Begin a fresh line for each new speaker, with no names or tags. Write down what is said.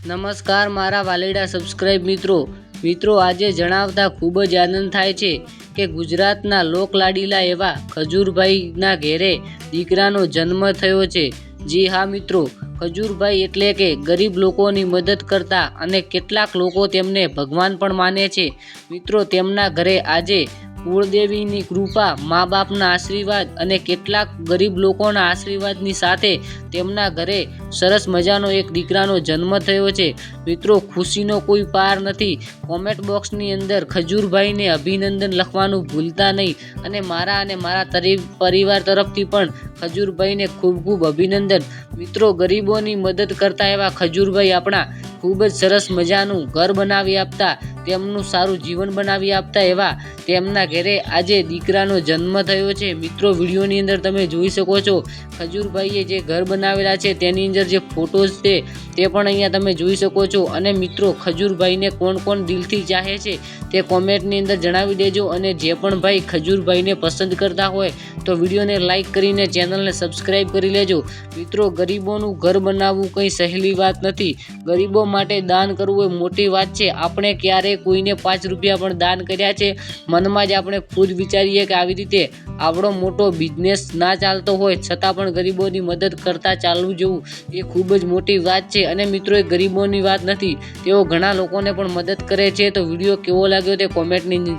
નમસ્કાર મારા વાલેડા સબસ્ક્રાઇબ મિત્રો આજે જણાવતા ખૂબ જ આનંદ થાય છે કે ગુજરાતના લોકલાડીલા એવા ખજૂરભાઈના ઘેરે દીકરાનો જન્મ થયો છે। જી હા મિત્રો, ખજૂરભાઈ એટલે કે ગરીબ લોકોની મદદ કરતા અને કેટલાક લોકો તેમને ભગવાન પણ માને છે। મિત્રો, તેમના ઘરે આજે કુળદેવીની કૃપા, મા બાપના આશીર્વાદ અને કેટલાક ગરીબ લોકોના આશીર્વાદની સાથે તેમના ઘરે સરસ મજાનો એક દીકરાનો જન્મ થયો છે। મિત્રો, ખુશીનો કોઈ પાર નથી। કોમેન્ટ બોક્સની અંદર ખજૂરભાઈને અભિનંદન લખવાનું ભૂલતા નહીં અને મારા પરિવાર તરફથી પણ ખજૂરભાઈને ખૂબ ખૂબ અભિનંદન। મિત્રો, ગરીબોની મદદ કરતા એવા ખજૂરભાઈ આપણા ખૂબ જ સરસ મજાનું ઘર બનાવી આપતા, તેમનું સારું જીવન બનાવી આપતા એવા તેમના ઘરે આજે દીકરાનો જન્મ થયો છે। મિત્રો, વિડીયોની અંદર તમે જોઈ શકો છો ખજૂરભાઈએ જે ઘર બનાવેલા છે તેની અંદર જે ફોટોઝ છે તે પણ અહીંયા તમે જોઈ શકો છો। અને મિત્રો, ખજૂરભાઈને કોણ કોણ દિલથી ચાહે છે તે કોમેન્ટની અંદર જણાવી દેજો। અને જે પણ ભાઈ ખજૂરભાઈને પસંદ કરતા હોય તો વિડીયોને લાઈક કરીને ચેનલને સબસ્ક્રાઈબ કરી લેજો। મિત્રો, ગરીબોનું ઘર બનાવવું કંઈ સહેલી વાત નથી। ગરીબો માટે દાન કરવું એ મોટી વાત છે। આપણે ક્યારેય કોઈને 5 રૂપિયા પણ દાન કર્યા છે? મનમાં જ આપણે ખુદ વિચારીએ કે આવી રીતે આપણો મોટો બિઝનેસ ના ચાલતો હોય છતાં પણ ગરીબોની મદદ કરતા ચાલવું જવું એ ખૂબ જ મોટી વાત છે। અને મિત્રો, એ ગરીબોની વાત નથી, તેઓ ઘણા લોકોને પણ મદદ કરે છે। તો વિડીયો કેવો લાગ્યો તે કોમેન્ટની અંદર